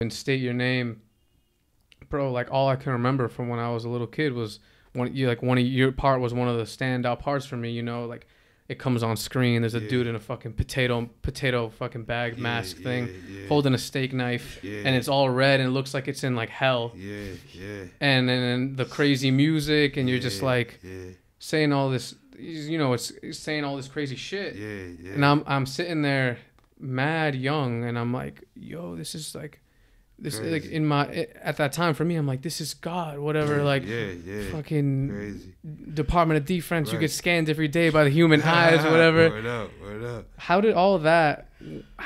and state your name, bro. Like all I can remember from when I was a little kid was one of your part was one of the standout parts for me. You know, like it comes on screen. There's a Yeah. dude in a fucking potato fucking bag mask thing, yeah, holding a steak knife, yeah, and it's all red and it looks like it's in like hell. yeah, yeah, And then the crazy music, and you're just like yeah, saying all this. You know, it's saying all this crazy shit. yeah, yeah. And I'm sitting there mad young, and I'm like, yo, this is like this Crazy. like in my at that time for me, I'm like, this is God, whatever. Like fucking Crazy. Department of Defense, you Right. get scanned every day by the human eyes, whatever. Word up. How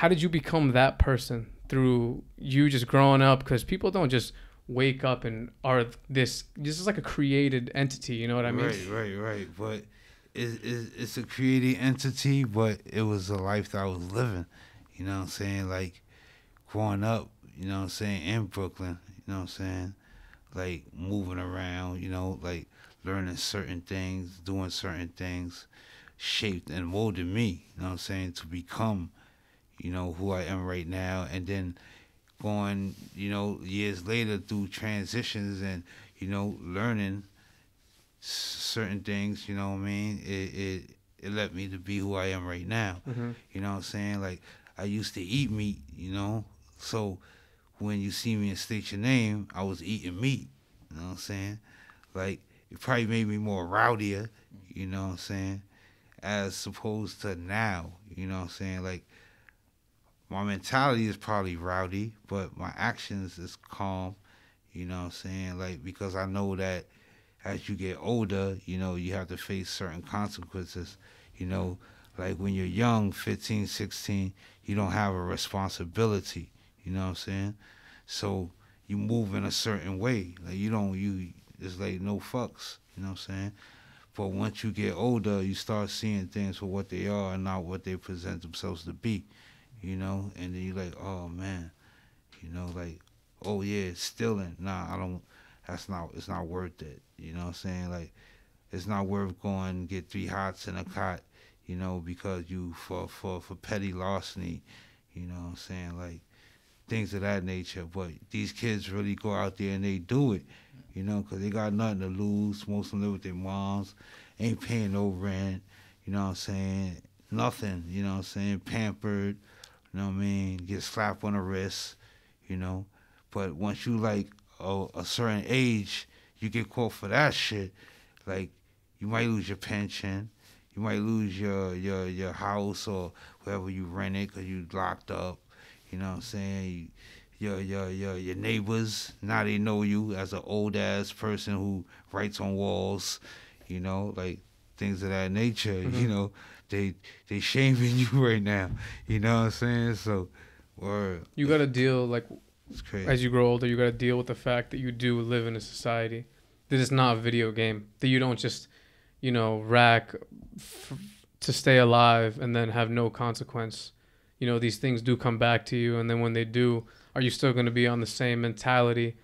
did you become that person through you just growing up? Because people don't just wake up and are this is like a created entity, you know what I mean? Right. But it's a created entity, but it was a life that I was living. You know what I'm saying? Like growing up, you know what I'm saying, in Brooklyn, you know what I'm saying? Like moving around, you know, like learning certain things, doing certain things, shaped and molded me, you know what I'm saying, to become, you know, who I am right now. And then going, you know, years later through transitions and, you know, learning certain things, you know what I mean? It led me to be who I am right now. Mm-hmm. You know what I'm saying? Like I used to eat meat, you know? So when you see me and state your name, I was eating meat. You know what I'm saying? Like it probably made me more rowdier, you know what I'm saying? As opposed to now, you know what I'm saying? Like my mentality is probably rowdy, but my actions is calm, you know what I'm saying? Like because I know that as you get older, you know, you have to face certain consequences. You know, like when you're young, 15, 16, you don't have a responsibility. You know what I'm saying? So you move in a certain way. Like it's like no fucks. You know what I'm saying? But once you get older, you start seeing things for what they are and not what they present themselves to be. You know, and then you're like, oh man, you know, like, oh yeah, stealing. Nah, I don't. It's not worth it. You know what I'm saying? Like, it's not worth going and get 3 hots in a cot, you know, because you, for petty larceny, you know what I'm saying? Like, things of that nature. But these kids really go out there and they do it, you know, because they got nothing to lose. Most of them live with their moms, ain't paying no rent, you know what I'm saying? Nothing, you know what I'm saying? Pampered, you know what I mean? Get slapped on the wrist, you know. But once you, like, a certain age, you get caught for that shit, like you might lose your pension, you might lose your house or wherever you rent it because you locked up. You know what I'm saying? Your neighbors, now they know you as an old ass person who writes on walls. You know, like things of that nature. Mm-hmm. You know, they shaming you right now. You know what I'm saying? So, or You gotta deal like. it's crazy. As you grow older, you got to deal with the fact that you do live in a society that is not a video game. That you don't just, you know, rack to stay alive and then have no consequence. You know, these things do come back to you, and then when they do, are you still going to be on the same mentality?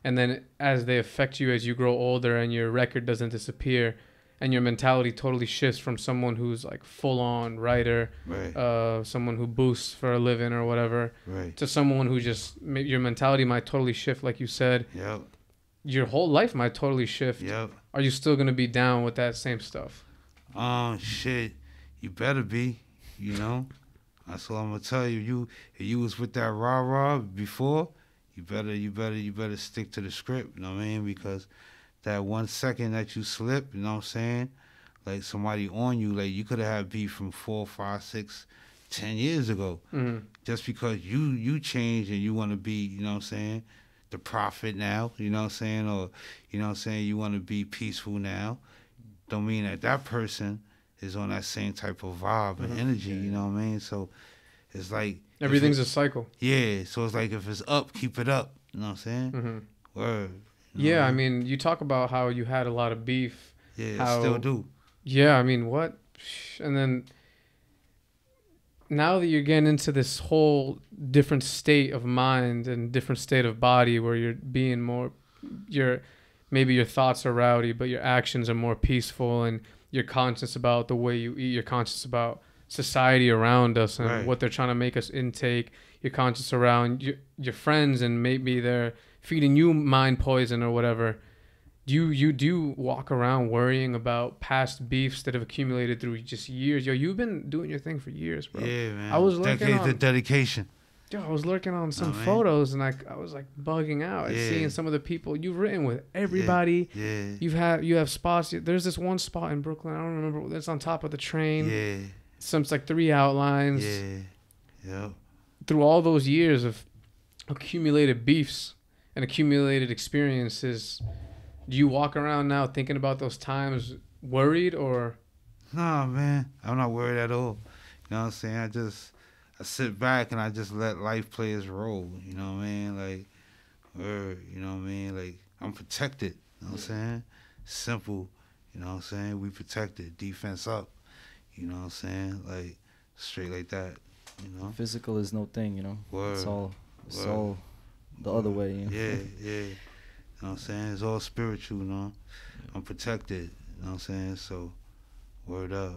And then as they affect you as you grow older and your record doesn't disappear, and your mentality totally shifts from someone who's like full on writer, Right. someone who boosts for a living or whatever, Right. to someone who just your mentality might totally shift, like you said. Yep. Your whole life might totally shift. Yep. Are you still gonna be down with that same stuff? Shit. You better be. You know. That's all I'm gonna tell you. If you was with that rah before, you better stick to the script. You know what I mean? Because that 1 second that you slip, you know what I'm saying? Like somebody on you, like you could have had beef from 4, 5, 6, 10 years ago. Mm-hmm. Just because you change and you want to be, you know what I'm saying, the prophet now, you know what I'm saying, or you know what I'm saying, you want to be peaceful now, don't mean that that person is on that same type of vibe and energy. You know what I mean? So it's like Everything's a cycle. Yeah, so it's like if it's up, keep it up. You know what I'm saying? Mm-hmm. Word. Yeah, I mean, you talk about how you had a lot of beef. Yeah, I still do. Yeah, I mean, what? And then now that you're getting into this whole different state of mind and different state of body where you're being more, maybe your thoughts are rowdy, but your actions are more peaceful, and you're conscious about the way you eat. You're conscious about society around us and Right. what they're trying to make us intake. your conscience around your friends, and maybe they're feeding you mind poison or whatever. You do walk around worrying about past beefs that have accumulated through just years. Yo, you've been doing your thing for years, bro. Yeah, man. I was lurking Decades on of dedication. Yo, I was lurking on some man. photos, and I was like bugging out at seeing some of the people you've written with. Everybody, you have spots. There's this one spot in Brooklyn. I don't remember. It's on top of the train. Yeah. It's like 3 outlines. Yeah. Yep. Through all those years of accumulated beefs and accumulated experiences, do you walk around now thinking about those times, worried or? Nah, man. I'm not worried at all. You know what I'm saying? I sit back and I just let life play its role. You know what I mean? Like, you know what I mean? Like, I'm protected. You know what I'm saying? Simple. You know what I'm saying? We protected. Defense up. You know what I'm saying? Like, straight like that. You know? Physical is no thing, you know? Word. It's all the other way. You know? Yeah. You know what I'm saying? It's all spiritual, you know? I'm protected. You know what I'm saying? So, word up.